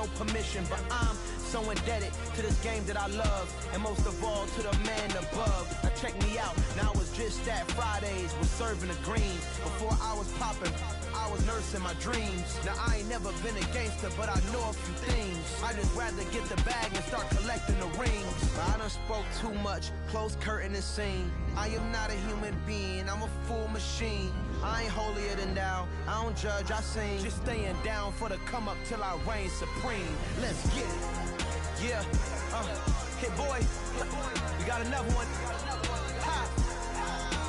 no permission, but I'm so indebted to this game that I love, and most of all to the man above. Now check me out, now it was just that Fridays was serving the greens. Before I was popping, I was nursing my dreams. Now I ain't never been a gangster, but I know a few things. I just rather get the bag and start collecting the rings. But I done spoke too much, close curtain and scene. I am not a human being, I'm a full machine. I ain't holier than thou, I don't judge, I sing. Just staying down for the come up till I reign supreme. Let's get it. Yeah, hey boy, we got another one. Ha.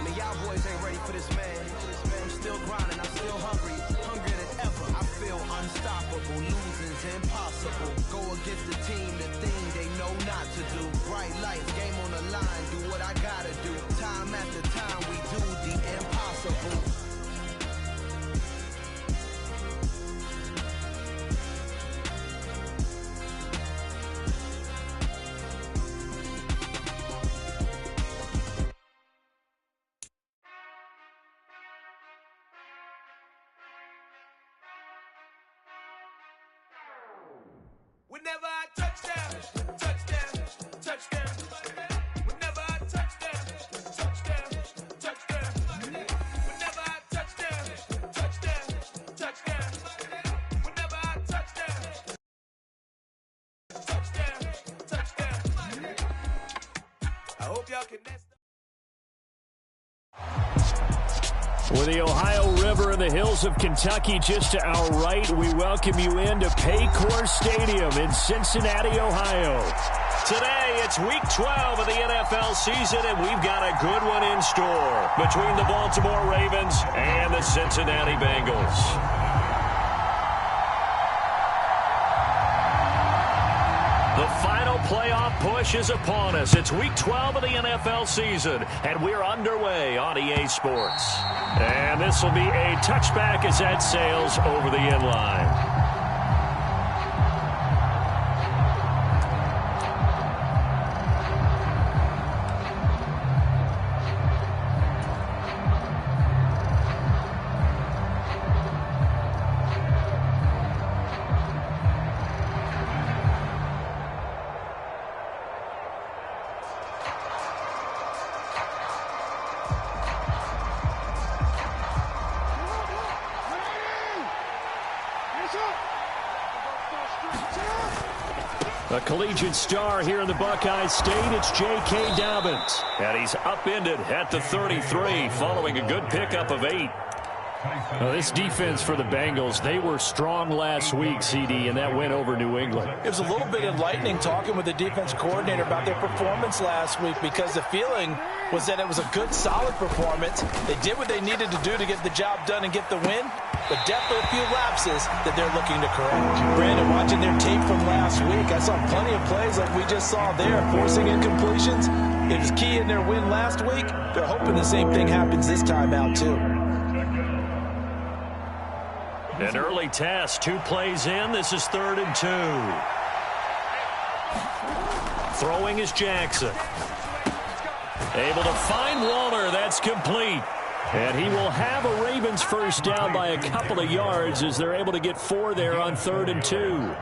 Man, y'all boys ain't ready for this, man. I'm still grinding, I'm still hungry, hungrier than ever. I feel unstoppable, losing's impossible. Go against the team, the thing they know not to do. Bright lights, game on the line, do what I gotta do. Time after time, we do the impossible. Whenever I touchdown, touchdown, touchdown. Whenever I touchdown, touchdown, touchdown. Whenever I touchdown, touchdown, touchdown. Whenever I touchdown, touchdown, touchdown. I hope y'all can next. With the Ohio River and the hills of Kentucky just to our right, we welcome you into Paycor Stadium in Cincinnati, Ohio. Today, it's Week 12 of the NFL season, and we've got a good one in store between the Baltimore Ravens and the Cincinnati Bengals. The final playoff push is upon us. It's Week 12 of the NFL season, and we're underway on EA Sports. And this will be a touchback as that sails over the end line. A collegiate star here in the Buckeye State, it's J.K. Dobbins. And he's upended at the 33 following a good pickup of 8. Now, this defense for the Bengals, they were strong last week, CD, and that went over New England. It was a little bit enlightening talking with the defense coordinator about their performance last week because the feeling was that it was a good, solid performance. They did what they needed to do to get the job done and get the win, but definitely a few lapses that they're looking to correct. Brandon, watching their tape from last week, I saw plenty of plays like we just saw there, forcing incompletions. It was key in their win last week. They're hoping the same thing happens this time out, too. An early test, 2 plays in. This is 3rd and 2. Throwing is Jackson. Able to find Waller. That's complete. And he will have a Ravens first down by a couple of yards as they're able to get 4 there on 3rd and 2.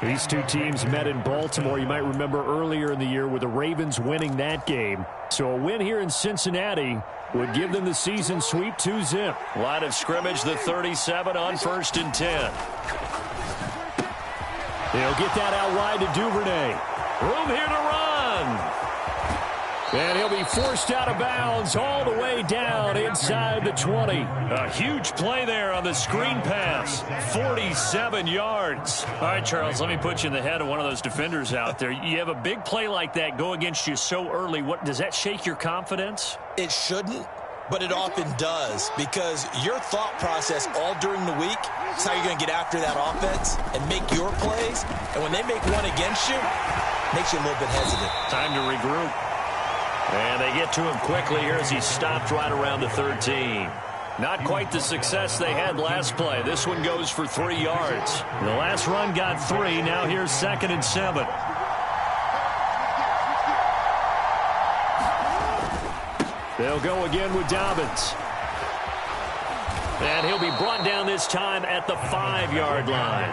These two teams met in Baltimore, you might remember, earlier in the year with the Ravens winning that game. So a win here in Cincinnati would give them the season sweep 2-zip. Line of scrimmage, the 37 on 1st and 10. They'll get that out wide to Duvernay. Room here to run. And he'll be forced out of bounds all the way down inside the 20. A huge play there on the screen pass. 47 yards. All right, Charles, let me put you in the head of one of those defenders out there. You have a big play like that go against you so early. What does that shake your confidence? It shouldn't, but it often does because your thought process all during the week is how you're going to get after that offense and make your plays. And when they make one against you, it makes you a little bit hesitant. Time to regroup. And they get to him quickly here as he stopped right around the 13. Not quite the success they had last play. This one goes for 3 yards. The last run got 3. Now here's 2nd and 7. They'll go again with Dobbins. And he'll be brought down this time at the 5-yard line.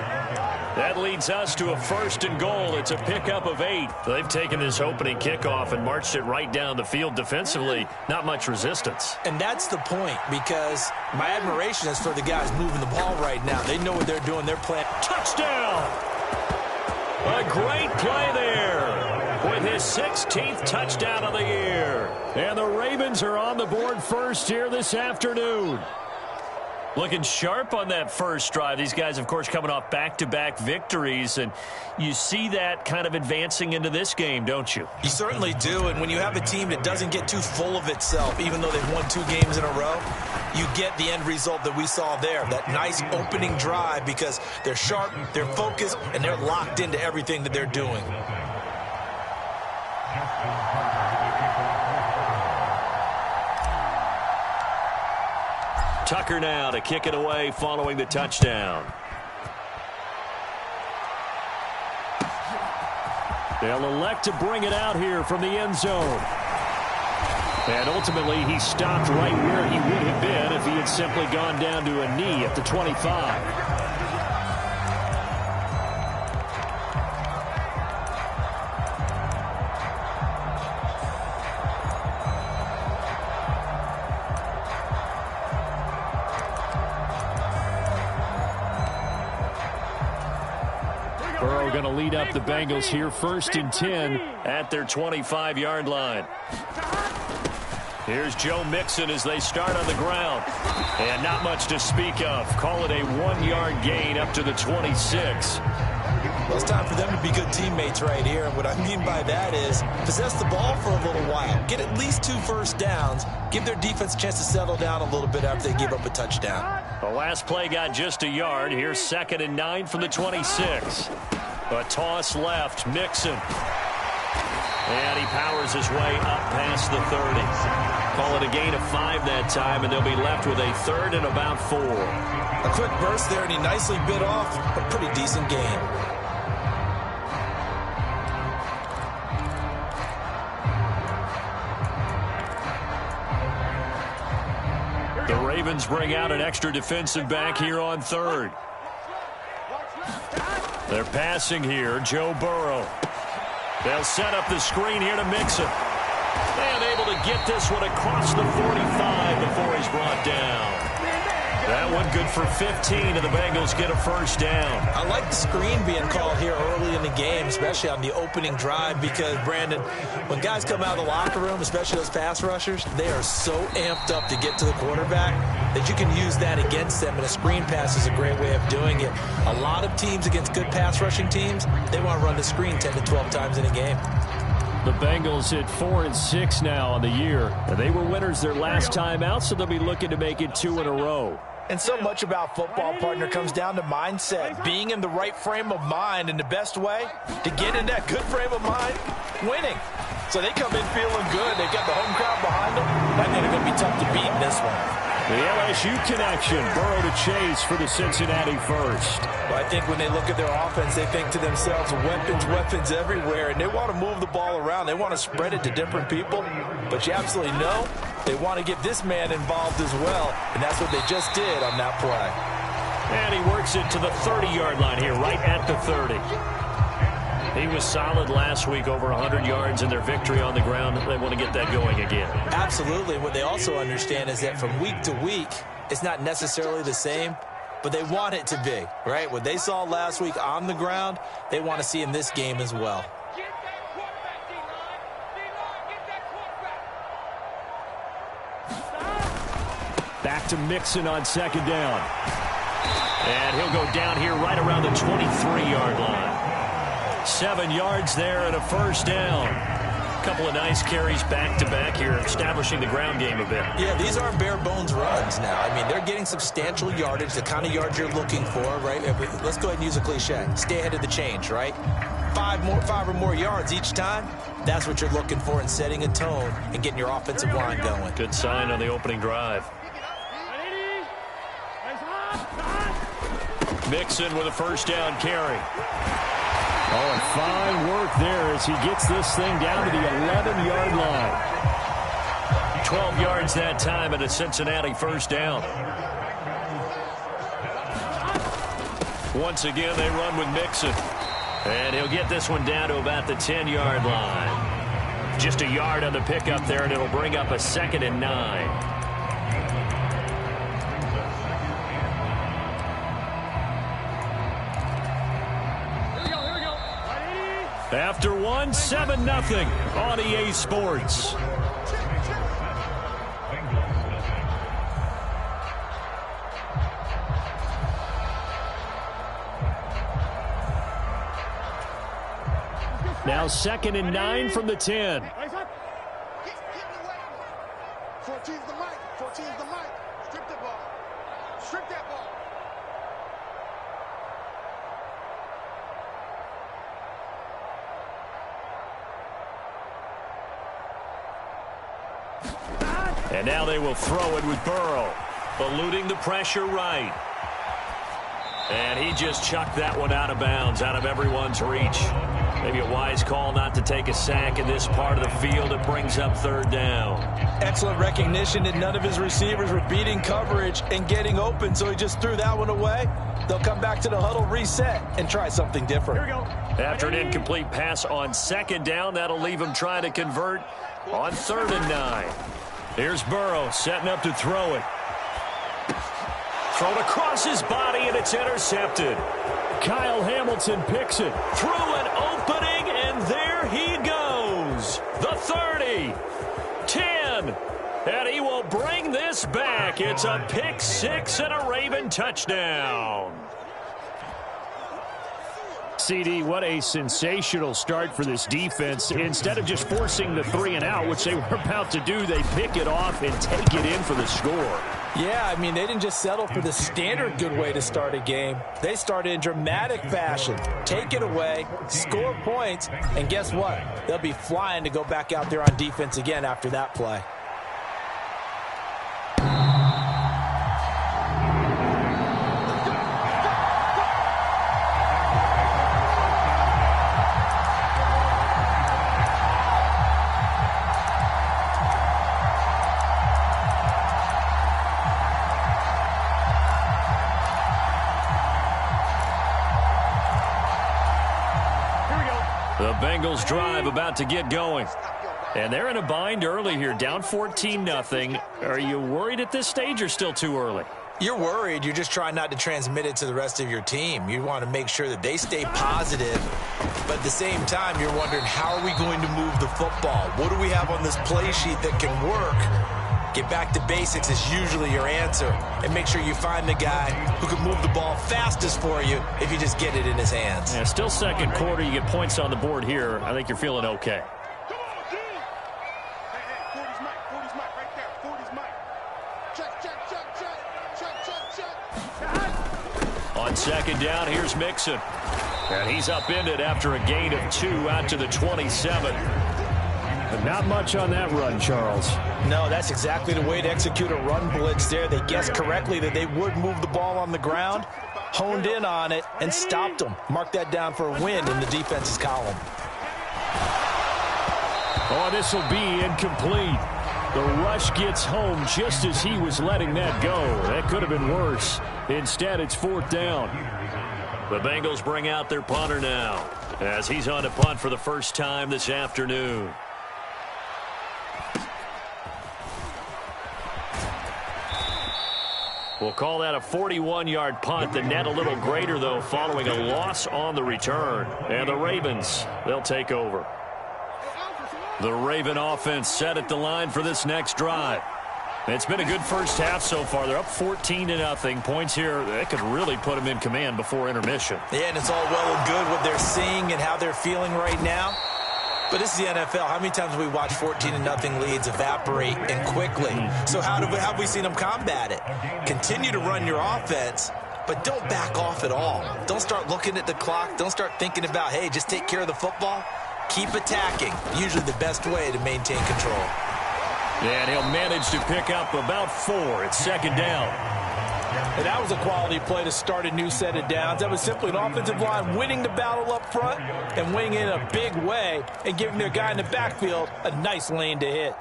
That leads us to a 1st and goal. It's a pickup of 8. They've taken this opening kickoff and marched it right down the field defensively. Not much resistance. And that's the point, because my admiration is for the guys moving the ball right now. They know what they're doing. They're playing. Touchdown! A great play there with his 16th touchdown of the year. And the Ravens are on the board first here this afternoon. Looking sharp on that first drive. These guys, of course, coming off back-to-back victories, and you see that kind of advancing into this game, don't you? You certainly do, and when you have a team that doesn't get too full of itself, even though they've won 2 games in a row, you get the end result that we saw there, that nice opening drive, because they're sharp, they're focused, and they're locked into everything that they're doing. Tucker now to kick it away following the touchdown. They'll elect to bring it out here from the end zone. And ultimately, he stopped right where he would have been if he had simply gone down to a knee at the 25. Going to lead up the Bengals here 1st and 10 at their 25-yard line. Here's Joe Mixon as they start on the ground. And not much to speak of. Call it a 1-yard gain up to the 26. Well, it's time for them to be good teammates right here. And what I mean by that is possess the ball for a little while. Get at least 2 first downs. Give their defense a chance to settle down a little bit after they give up a touchdown. The last play got just a yard. Here's 2nd and 9 from the 26. A toss left, Mixon. And he powers his way up past the 30. Call it a gain of 5 that time, and they'll be left with a 3rd and about 4. A quick burst there, and he nicely bit off a pretty decent gain. The Ravens bring out an extra defensive back here on 3rd. They're passing here, Joe Burrow. They'll set up the screen here to Mixon. And able to get this one across the 45 before he's brought down. That one good for 15, and the Bengals get a 1st down. I like the screen being called here early in the game, especially on the opening drive, because, Brandon, when guys come out of the locker room, especially those pass rushers, they are so amped up to get to the quarterback that you can use that against them, and a screen pass is a great way of doing it. A lot of teams against good pass rushing teams, they want to run the screen 10 to 12 times in a game. The Bengals hit 4 and 6 now on the year. They were winners their last time out, so they'll be looking to make it 2 in a row. And so much about football, partner, comes down to mindset, being in the right frame of mind, and the best way to get in that good frame of mind, winning. So they come in feeling good. They got the home crowd behind them. I think they're going to be tough to beat in this one. The LSU connection, Burrow to Chase for the Cincinnati first. Well, I think when they look at their offense, they think to themselves, weapons everywhere, and they want to move the ball around. They want to spread it to different people, but you absolutely know they want to get this man involved as well, and that's what they just did on that play. And he works it to the 30-yard line here, right at the 30. He was solid last week, over 100 yards in their victory on the ground. They want to get that going again. Absolutely. What they also understand is that from week to week, it's not necessarily the same, but they want it to be, right? What they saw last week on the ground, they want to see in this game as well. Back to Mixon on 2nd down. And he'll go down here right around the 23-yard line. 7 yards there and a 1st down. A couple of nice carries back-to-back here, establishing the ground game a bit. Yeah, these aren't bare-bones runs now. I mean, they're getting substantial yardage, the kind of yards you're looking for, right? Let's go ahead and use a cliche. Stay ahead of the change, right? 5 or more yards each time. That's what you're looking for in setting a tone and getting your offensive line going. Good sign on the opening drive. Mixon with a 1st down carry. Oh, and fine work there as he gets this thing down to the 11-yard line. 12 yards that time and a Cincinnati 1st down. Once again, they run with Mixon. And he'll get this one down to about the 10-yard line. Just a yard on the pickup there, and it'll bring up a 2nd and 9. After one, 7-0 on EA Sports. Now 2nd and 9 from the 10. 14's the mic. 14's the mic. Strip the ball. Strip that ball. And now they will throw it with Burrow. Eluding the pressure right. And he just chucked that one out of bounds, out of everyone's reach. Maybe a wise call not to take a sack in this part of the field. It brings up 3rd down. Excellent recognition that none of his receivers were beating coverage and getting open, so he just threw that one away. They'll come back to the huddle, reset, and try something different. Here we go. After an incomplete pass on 2nd down, that'll leave him trying to convert on 3rd and 9. Here's Burrow setting up to throw it. Thrown across his body, and it's intercepted. Kyle Hamilton picks it. Through an opening, and there he goes. The 30, 10, and he will bring this back. It's a pick 6 and a Raven touchdown. CD, what a sensational start for this defense. Instead of just forcing the 3 and out, which they were about to do, they pick it off and take it in for the score. Yeah, I mean, they didn't just settle for the standard good way to start a game. They started in dramatic fashion. Take it away, score points, and guess what? They'll be flying to go back out there on defense again after that play. The Bengals drive about to get going. And they're in a bind early here, down 14-0. Are you worried at this stage or still too early? You're worried. You're just trying not to transmit it to the rest of your team. You want to make sure that they stay positive. But at the same time, you're wondering, how are we going to move the football? What do we have on this play sheet that can work? Get back to basics is usually your answer. And make sure you find the guy who can move the ball fastest for you if you just get it in his hands. Yeah, still 2nd quarter. You get points on the board here. I think you're feeling okay. Come on, D. Hey, 40's mic. 40's mic right there. 40's mic. Check, check, check, check. Check, check, check. On 2nd down, here's Mixon. And he's upended after a gain of 2 out to the 27. But not much on that run, Charles. No, that's exactly the way to execute a run blitz there. They guessed correctly that they would move the ball on the ground, honed in on it, and stopped them. Mark that down for a win in the defense's column. Oh, this will be incomplete. The rush gets home just as he was letting that go. That could have been worse. Instead, it's 4th down. The Bengals bring out their punter now as he's on to punt for the first time this afternoon. We'll call that a 41-yard punt. The net a little greater, though, following a loss on the return. And the Ravens, they'll take over. The Raven offense set at the line for this next drive. It's been a good first half so far. They're up 14-0. Points here, that could really put them in command before intermission. Yeah, and it's all well and good what they're seeing and how they're feeling right now. But this is the NFL. How many times have we watched 14-0 leads evaporate and quickly? So how have we seen them combat it? Continue to run your offense, but don't back off at all. Don't start looking at the clock. Don't start thinking about, hey, just take care of the football. Keep attacking. Usually the best way to maintain control. And he'll manage to pick up about 4. It's 2nd down. And that was a quality play to start a new set of downs. That was simply an offensive line winning the battle up front and winning it in a big way and giving their guy in the backfield a nice lane to hit.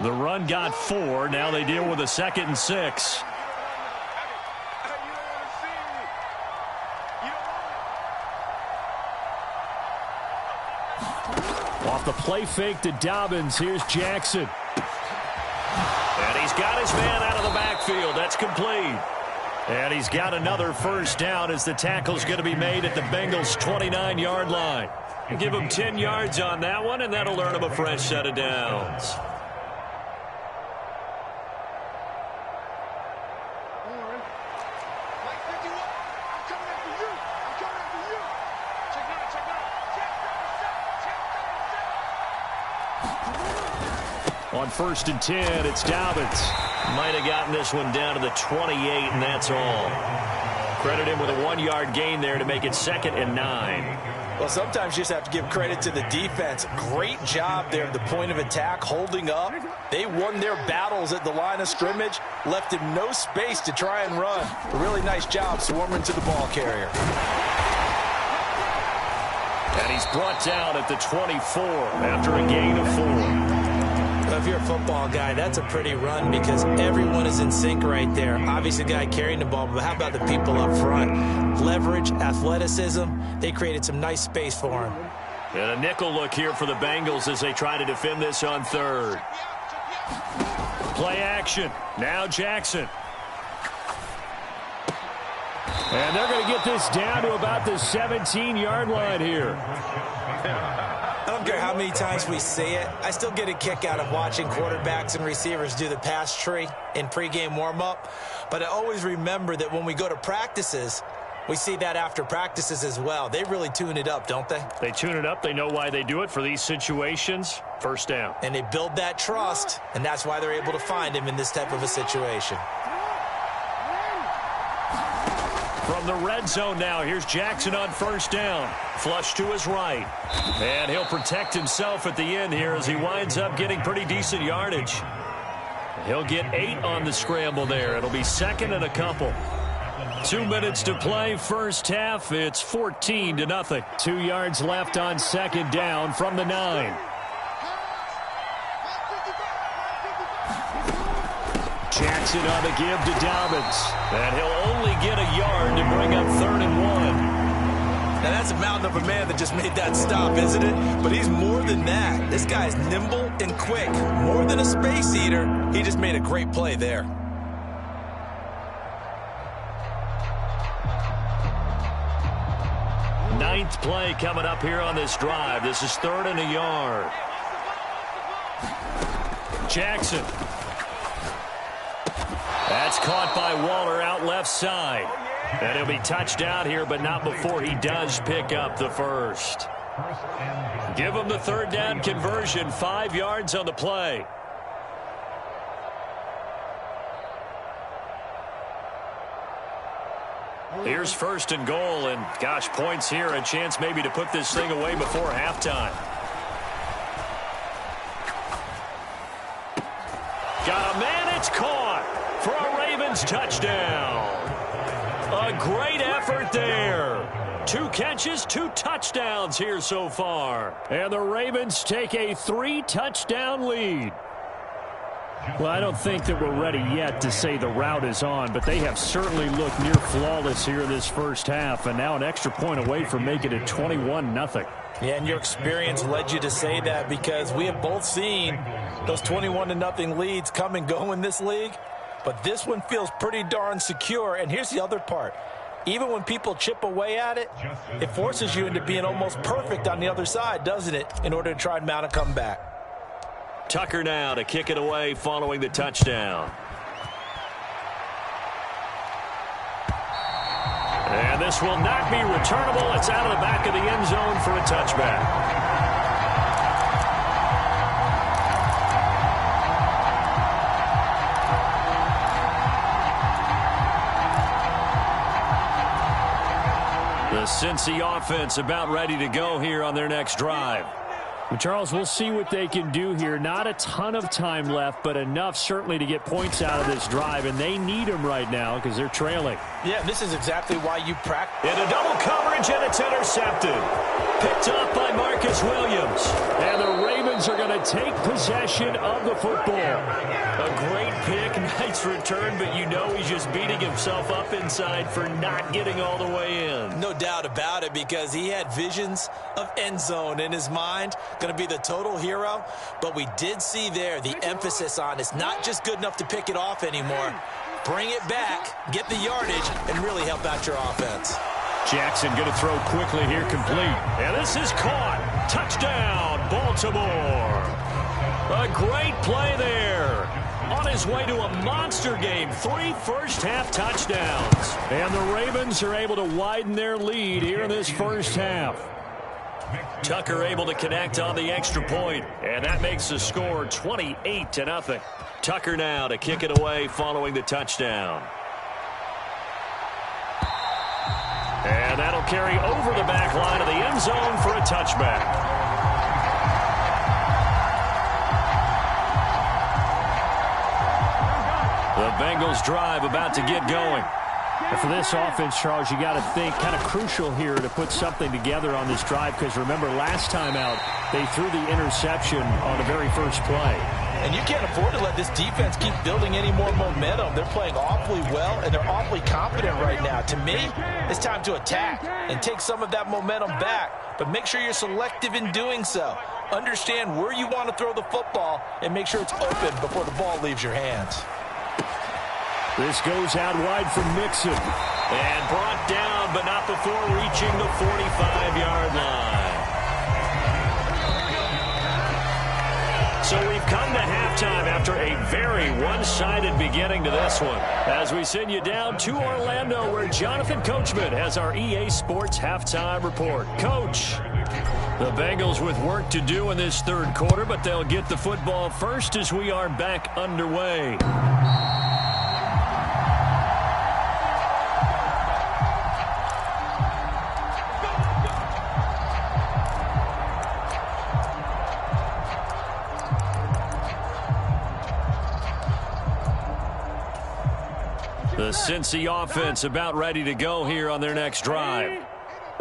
The run got 4. Now they deal with a 2nd and 6. Off the play fake to Dobbins, here's Jackson. And he's got his man out of the backfield. That's complete. And he's got another first down as the tackle's going to be made at the Bengals' 29-yard line. Give him 10 yards on that one, and that'll earn him a fresh set of downs. On 1st and 10, it's Dobbins. Might have gotten this one down to the 28, and that's all. Credit him with a 1-yard gain there to make it 2nd and 9. Well, sometimes you just have to give credit to the defense. Great job there at the point of attack, holding up. They won their battles at the line of scrimmage, left him no space to try and run. A really nice job swarming to the ball carrier. And he's brought down at the 24 after a gain of 4. If you're a football guy, that's a pretty run because everyone is in sync right there. Obviously, the guy carrying the ball, but how about the people up front? Leverage, athleticism, they created some nice space for him. And a nickel look here for the Bengals as they try to defend this on 3rd. Play action. Now Jackson. And they're going to get this down to about the 17-yard line here. I don't care how many times we see it. I still get a kick out of watching quarterbacks and receivers do the pass tree in pregame warm-up. But I always remember that when we go to practices, we see that after practices as well. They really tune it up, don't they? They tune it up. They know why they do it for these situations. First down. And they build that trust, and that's why they're able to find him in this type of a situation. From the red zone now, here's Jackson on 1st down. Flush to his right. And he'll protect himself at the end here as he winds up getting pretty decent yardage. He'll get 8 on the scramble there. It'll be 2nd and a couple. 2 minutes to play, first half. It's 14-0. 2 yards left on 2nd down from the 9. Jackson on the give to Dobbins. And he'll only get a yard to bring up 3rd and 1. Now, that's a mountain of a man that just made that stop, isn't it? But he's more than that. This guy's nimble and quick. More than a space eater. He just made a great play there. Ninth play coming up here on this drive. This is 3rd and a yard. Jackson. That's caught by Waller out left side. And he'll be touched out here, but not before he does pick up the first. Give him the 3rd down conversion. 5 yards on the play. Here's 1st and goal, and gosh, points here. A chance maybe to put this thing away before halftime. Got a man, it's caught for a Ravens touchdown. A great effort there. 2 catches, 2 touchdowns here so far. And the Ravens take a 3-touchdown lead. Well, I don't think that we're ready yet to say the route is on, but they have certainly looked near flawless here this first half, and now an extra point away from making it 21-0. Yeah, and your experience led you to say that because we have both seen those 21-0 leads come and go in this league. But this one feels pretty darn secure. And here's the other part. Even when people chip away at it, it forces you into being almost perfect on the other side, doesn't it, in order to try and mount a comeback. Tucker now to kick it away following the touchdown. And this will not be returnable. It's out of the back of the end zone for a touchback. The Cincy offense about ready to go here on their next drive. Well, Charles, we'll see what they can do here. Not a ton of time left, but enough certainly to get points out of this drive, and they need them right now because they're trailing. Yeah, this is exactly why you practice. In a double coverage, and it's intercepted. Picked up by Marcus Williams. And the Ravens are going to take possession of the football. A great pick, nice return, but you know he's just beating himself up inside for not getting all the way in. No doubt about it, because he had visions of end zone in his mind. Going to be the total hero. But we did see there the emphasis on it's not just good enough to pick it off anymore. Bring it back, get the yardage, and really help out your offense. Jackson going to throw quickly here, complete. And this is caught. Touchdown, Baltimore. A great play there. On his way to a monster game. 3 first-half touchdowns. And the Ravens are able to widen their lead here in this first half. Tucker able to connect on the extra point. And that makes the score 28-0. Tucker now to kick it away following the touchdown. And that'll carry over the back line of the end zone for a touchback. The Bengals drive about to get going. And for this offense, Charles, you got to think kind of crucial here to put something together on this drive, because remember last time out they threw the interception on the very first play. And you can't afford to let this defense keep building any more momentum. They're playing awfully well, and they're awfully confident right now. To me, it's time to attack and take some of that momentum back. But make sure you're selective in doing so. Understand where you want to throw the football and make sure it's open before the ball leaves your hands. This goes out wide from Mixon. And brought down, but not before reaching the 45-yard line. So we've come to halftime after a very one-sided beginning to this one. As we send you down to Orlando, where Jonathan Coachman has our EA Sports halftime report. Coach, the Bengals with work to do in this third quarter, but they'll get the football first as we are back underway. The Cincy offense about ready to go here on their next drive.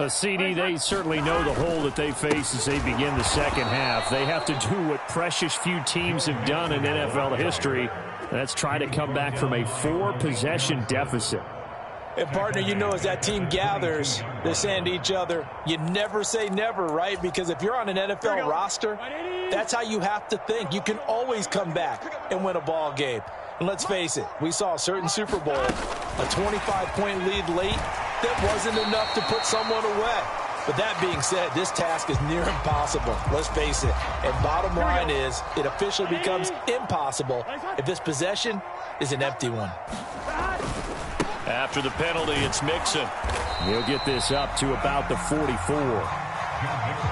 CD, they certainly know the hole that they face as they begin the second half. They have to do what precious few teams have done in NFL history. That's try to come back from a 4-possession deficit. And, partner, you know, as that team gathers, they're saying to each other, you never say never, right? Because if you're on an NFL roster, that's how you have to think. You can always come back and win a ball game. And let's face it, we saw a certain Super Bowl, a 25-point lead late, that wasn't enough to put someone away. But that being said, this task is near impossible. Let's face it. And bottom line is, it officially becomes impossible if this possession is an empty one. After the penalty, it's Mixon. He'll get this up to about the 44.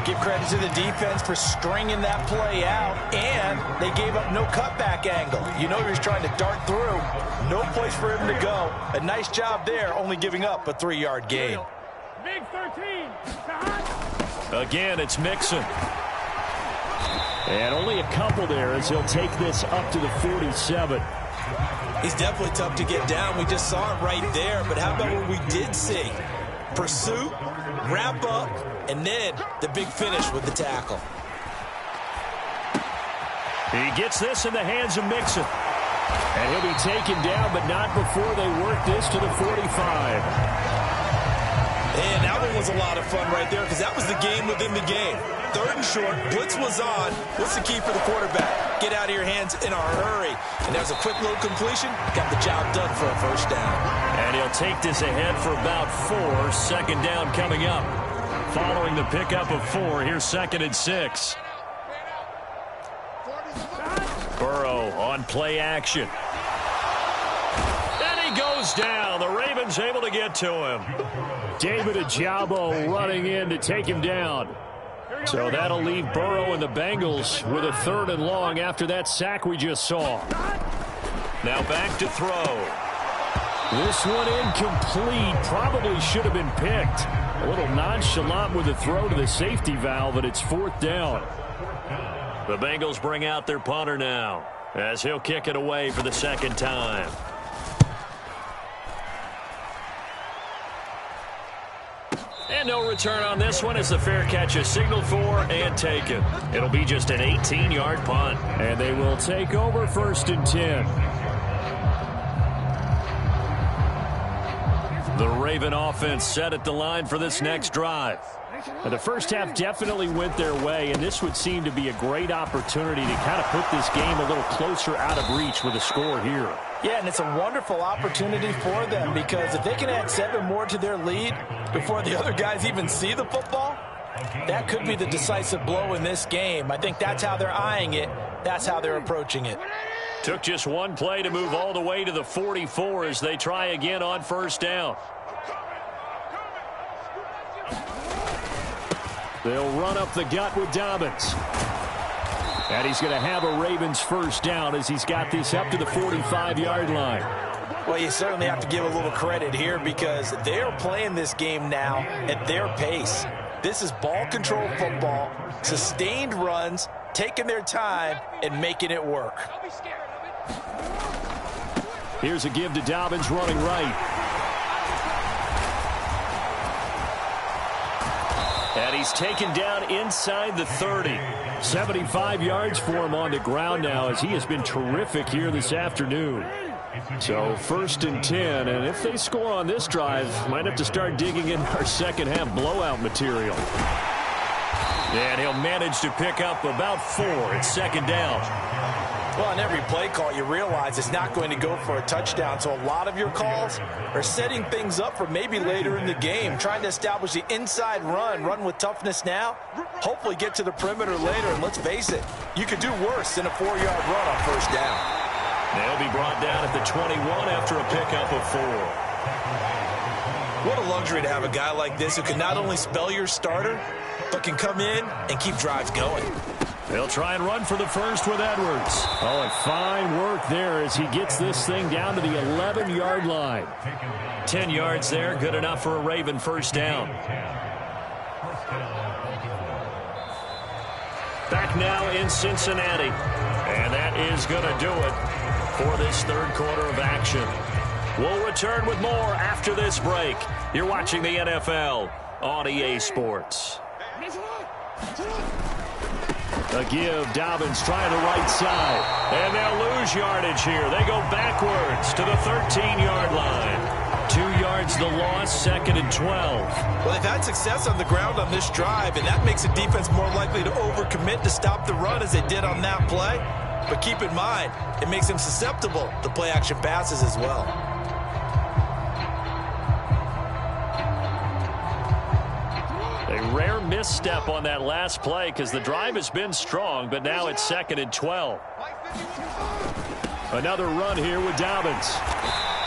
Give credit to the defense for stringing that play out, and they gave up no cutback angle. You know he was trying to dart through. No place for him to go. A nice job there, only giving up a 3-yard gain. Big 13. Again, it's Mixon. And only a couple there as he'll take this up to the 47. He's definitely tough to get down. We just saw it right there. But how about what we did see? Pursuit, wrap up, and then the big finish with the tackle. He gets this in the hands of Mixon. And he'll be taken down, but not before they work this to the 45. And that one was a lot of fun right there, because that was the game within the game. 3rd and short, blitz was on. What's the key for the quarterback? Get out of your hands in a hurry. And there's a quick little completion. Got the job done for a first down. And he'll take this ahead for about 4. 2nd down coming up. Following the pickup of 4, here's 2nd and 6. Burrow on play action. And he goes down. The Ravens able to get to him. David Ojabo running in to take him down. So that'll leave Burrow and the Bengals with a 3rd and long after that sack we just saw. Now back to throw. This one incomplete. Probably should have been picked. A little nonchalant with the throw to the safety valve, and it's 4th down. The Bengals bring out their punter now as he'll kick it away for the second time. And no return on this one as the fair catch is signaled for and taken. It'll be just an 18-yard punt. And they will take over 1st and 10. The Raven offense set at the line for this next drive. The first half definitely went their way, and this would seem to be a great opportunity to kind of put this game a little closer out of reach with a score here. Yeah, and it's a wonderful opportunity for them because if they can add 7 more to their lead before the other guys even see the football, that could be the decisive blow in this game. I think that's how they're eyeing it. That's how they're approaching it. Took just one play to move all the way to the 44 as they try again on 1st down. They'll run up the gut with Dobbins. And he's going to have a Ravens 1st down as he's got this up to the 45-yard line. Well, you certainly have to give a little credit here because they're playing this game now at their pace. This is ball control football, sustained runs, taking their time, and making it work. Here's a give to Dobbins running right. And he's taken down inside the 30. 75 yards for him on the ground now as he has been terrific here this afternoon. So 1st and 10, and if they score on this drive, might have to start digging in our second half blowout material. And he'll manage to pick up about 4 at 2nd down. Well, on every play call, you realize it's not going to go for a touchdown. So a lot of your calls are setting things up for maybe later in the game, trying to establish the inside run with toughness now, hopefully get to the perimeter later. And let's face it, you could do worse than a 4-yard run on 1st down. They'll be brought down at the 21 after a pickup of 4. What a luxury to have a guy like this who can not only spell your starter, but can come in and keep drives going. They'll try and run for the 1st with Edwards. Oh, and fine work there as he gets this thing down to the 11-yard line. 10 yards there, good enough for a Raven 1st down. Back now in Cincinnati. And that is going to do it for this 3rd quarter of action. We'll return with more after this break. You're watching the NFL on EA Sports. A give, Dobbins trying the right side. And they'll lose yardage here. They go backwards to the 13-yard line. 2 yards the loss, 2nd and 12. Well, they've had success on the ground on this drive, and that makes the defense more likely to overcommit to stop the run as they did on that play. But keep in mind, it makes them susceptible to play-action passes as well. A rare misstep on that last play because the drive has been strong, but now it's 2nd and 12. Another run here with Dobbins.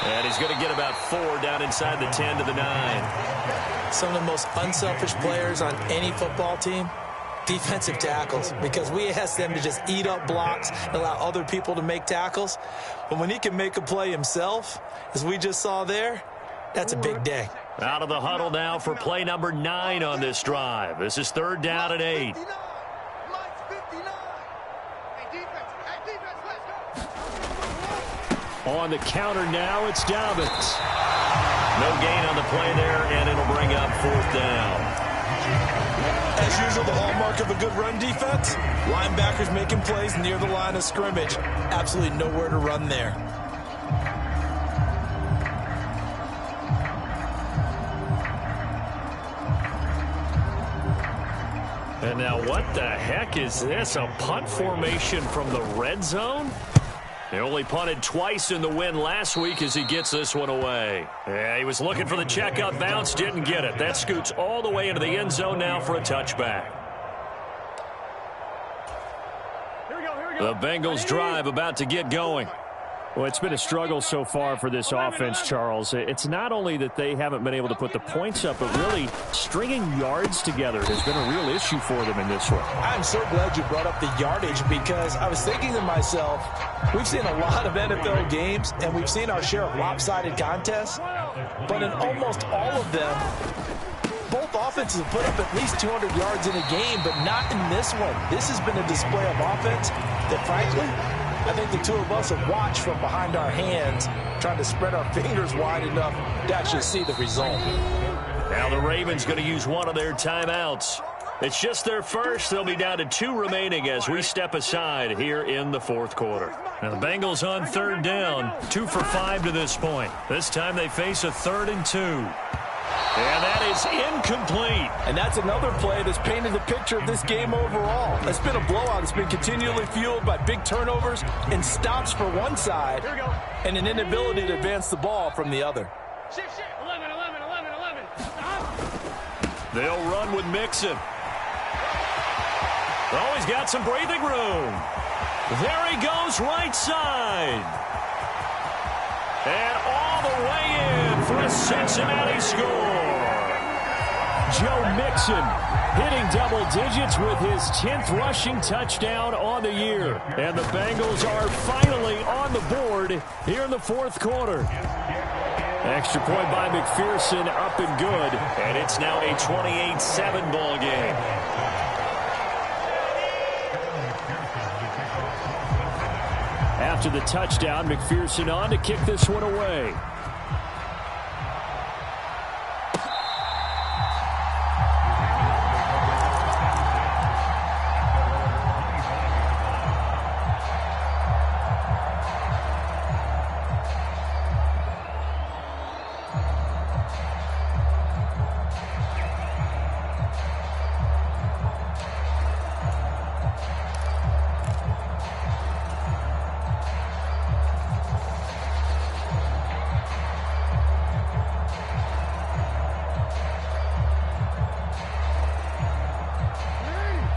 And he's going to get about 4 down inside the 10 to the 9. Some of the most unselfish players on any football team, defensive tackles, because we ask them to just eat up blocks and allow other people to make tackles. But when he can make a play himself, as we just saw there, that's a big day. Out of the huddle now for play number 9 on this drive. This is 3rd down and 8. On the counter now, it's Dobbins. No gain on the play there, and it'll bring up 4th down. As usual, the hallmark of a good run defense, linebackers making plays near the line of scrimmage. Absolutely nowhere to run there. And now what the heck is this? A punt formation from the red zone? They only punted twice in the win last week as he gets this one away. Yeah, he was looking for the checkup bounce, didn't get it. That scoots all the way into the end zone now for a touchback. The Bengals drive about to get going. Well, it's been a struggle so far for this offense, Charles. It's not only that they haven't been able to put the points up, but really stringing yards together has been a real issue for them in this one. I'm so glad you brought up the yardage because I was thinking to myself, we've seen a lot of NFL games and we've seen our share of lopsided contests, but in almost all of them, both offenses have put up at least 200 yards in a game, but not in this one. This has been a display of offense that, frankly, I think the two of us have watched from behind our hands, trying to spread our fingers wide enough to actually see the result. Now the Ravens going to use one of their timeouts. It's just their first. They'll be down to 2 remaining as we step aside here in the fourth quarter. Now the Bengals on third down, 2 for 5 to this point. This time they face a 3rd and 2. And that is incomplete. And that's another play that's painted the picture of this game overall. It's been a blowout. It's been continually fueled by big turnovers and stops for one side and an inability to advance the ball from the other. 11. They'll run with Mixon. Oh, he's got some breathing room. There he goes, right side. And all the way in for a Cincinnati score. Joe Mixon hitting double digits with his 10th rushing touchdown on the year. And the Bengals are finally on the board here in the fourth quarter. Extra point by McPherson, up and good. And it's now a 28-7 ball game. After the touchdown, McPherson on to kick this one away.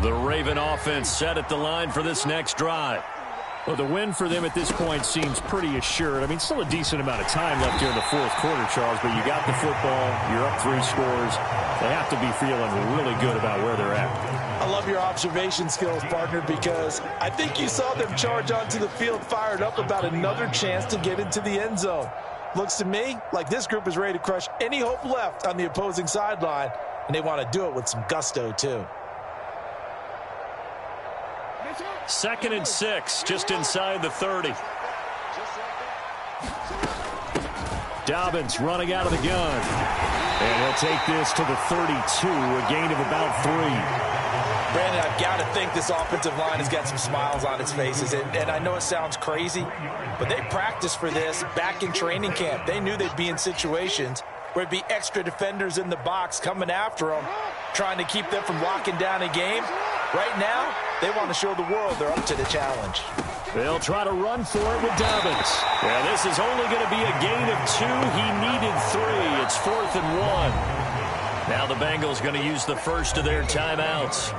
The Raven offense set at the line for this next drive. Well, the win for them at this point seems pretty assured. I mean, still a decent amount of time left here in the fourth quarter, Charles, but you got the football, you're up 3 scores. They have to be feeling really good about where they're at. I love your observation skills, partner, because I think you saw them charge onto the field fired up about another chance to get into the end zone. Looks to me like this group is ready to crush any hope left on the opposing sideline, and they want to do it with some gusto, too. 2nd and 6, just inside the 30. Dobbins running out of the gun. And he'll take this to the 32, a gain of about 3. Brandon, I've got to think this offensive line has got some smiles on its faces. And I know it sounds crazy, but they practiced for this back in training camp. They knew they'd be in situations where it'd be extra defenders in the box coming after them, trying to keep them from locking down a game. Right now, they want to show the world they're up to the challenge. They'll try to run for it with Dobbins. Well, this is only going to be a gain of 2. He needed 3. It's 4th and 1. Now the Bengals going to use the first of their timeouts.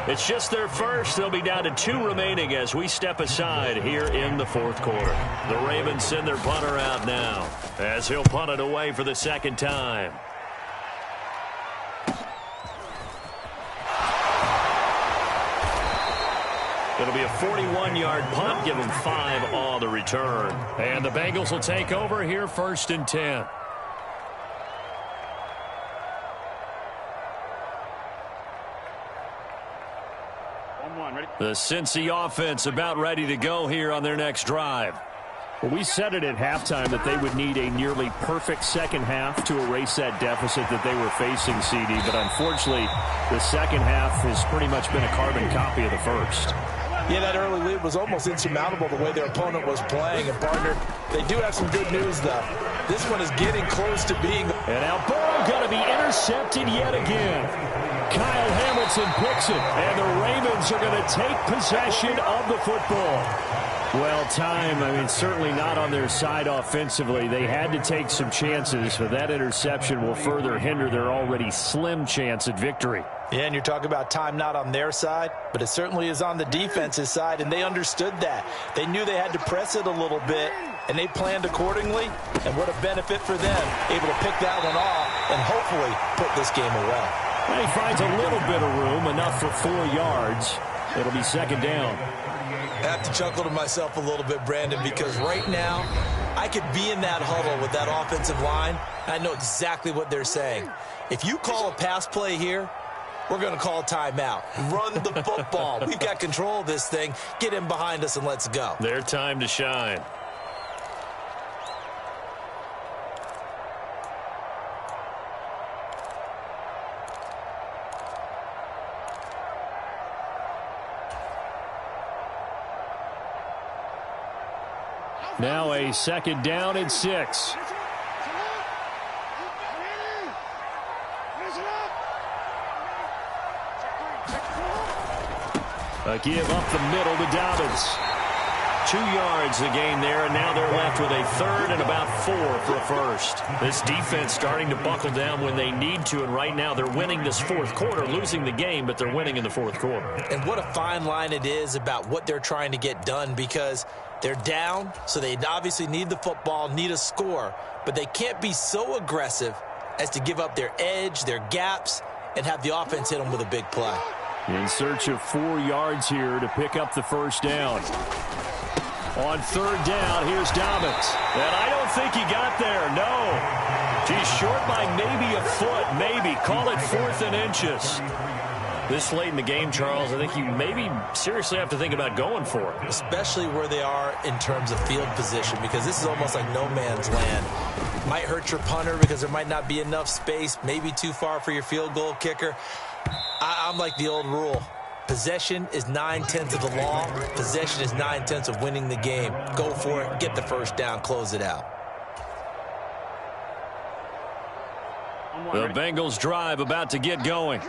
It's just their first. They'll be down to 2 remaining as we step aside here in the fourth quarter. The Ravens send their punter out now as he'll punt it away for the 2nd time. It'll be a 41-yard punt, give them 5 on the return. And the Bengals will take over here 1st and 10. The Cincy offense about ready to go here on their next drive. Well, we said it at halftime that they would need a nearly perfect second half to erase that deficit that they were facing, CD. But unfortunately, the second half has pretty much been a carbon copy of the first. Yeah, that early lead was almost insurmountable the way their opponent was playing. And, partner, they do have some good news, though. This one is getting close to being... And now Burrow going to be intercepted yet again. Kyle Hamilton picks it, and the Ravens are going to take possession of the football. Well, time, I mean, certainly not on their side offensively. They had to take some chances, but that interception will further hinder their already slim chance at victory. Yeah, and you're talking about time not on their side, but it certainly is on the defense's side, and they understood that. They knew they had to press it a little bit, and they planned accordingly, and what a benefit for them, able to pick that one off and hopefully put this game away. And he finds a little bit of room, enough for 4 yards. It'll be second down. I have to chuckle to myself a little bit, Brandon, because right now I could be in that huddle with that offensive line. I know exactly what they're saying. If you call a pass play here, we're going to call a timeout. Run the football. We've got control of this thing. Get in behind us and let's go. Their time to shine. Now a second down and 6. A give up the middle to Dobbins. 2 yards the gain there, and now they're left with a third and about 4 for a first. This defense starting to buckle down when they need to, and right now they're winning this fourth quarter, losing the game, but they're winning in the fourth quarter. And what a fine line it is about what they're trying to get done, because they're down, so they obviously need the football, need a score, but they can't be so aggressive as to give up their edge, their gaps, and have the offense hit them with a big play. In search of 4 yards here to pick up the first down. On third down, here's Dobbins. And I don't think he got there, no. He's short by maybe a foot, maybe. Call it 4th and inches. This late in the game, Charles, I think you maybe seriously have to think about going for it. Especially where they are in terms of field position, because this is almost like no man's land. Might hurt your punter because there might not be enough space, maybe too far for your field goal kicker. I'm like the old rule. Possession is 9/10 of the law. Possession is 9/10 of winning the game. Go for it, get the first down, close it out. The Bengals drive about to get going.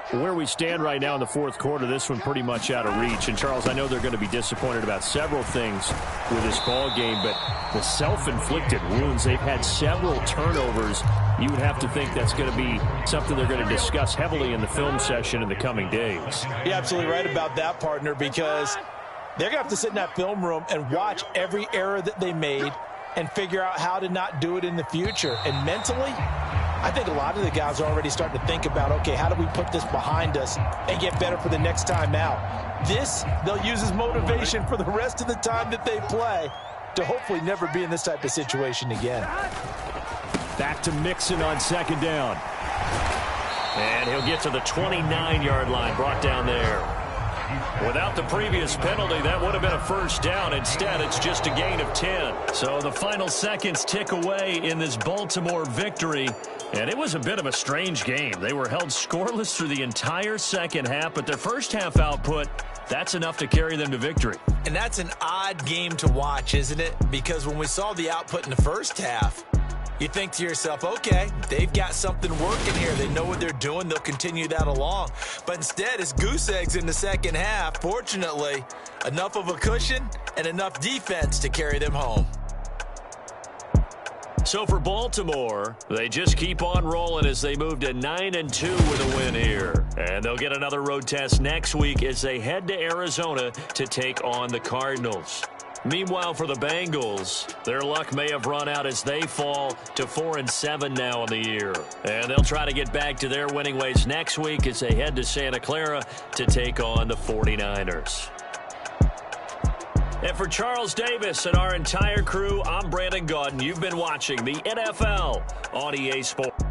Where we stand right now in the fourth quarter, this one pretty much out of reach. And, Charles, I know they're going to be disappointed about several things with this ball game, but the self-inflicted wounds, they've had several turnovers. You would have to think that's going to be something they're going to discuss heavily in the film session in the coming days. You're absolutely right about that, partner, because they're going to have to sit in that film room and watch every error that they made and figure out how to not do it in the future. And mentally, I think a lot of the guys are already starting to think about, okay, how do we put this behind us and get better for the next time out? This, they'll use as motivation for the rest of the time that they play to hopefully never be in this type of situation again. Back to Mixon on second down. And he'll get to the 29-yard line, brought down there. Without the previous penalty, that would have been a first down. Instead, it's just a gain of 10. So the final seconds tick away in this Baltimore victory. And it was a bit of a strange game. They were held scoreless through the entire second half, but their first half output, that's enough to carry them to victory. And that's an odd game to watch, isn't it? Because when we saw the output in the first half, you think to yourself, okay, they've got something working here. They know what they're doing. They'll continue that along. But instead, it's goose eggs in the second half. Fortunately, enough of a cushion and enough defense to carry them home. So for Baltimore, they just keep on rolling as they move to 9-2 with a win here. And they'll get another road test next week as they head to Arizona to take on the Cardinals. Meanwhile, for the Bengals, their luck may have run out as they fall to 4-7 now in the year. And they'll try to get back to their winning ways next week as they head to Santa Clara to take on the 49ers. And for Charles Davis and our entire crew, I'm Brandon Gaudin. You've been watching the NFL on EA Sports.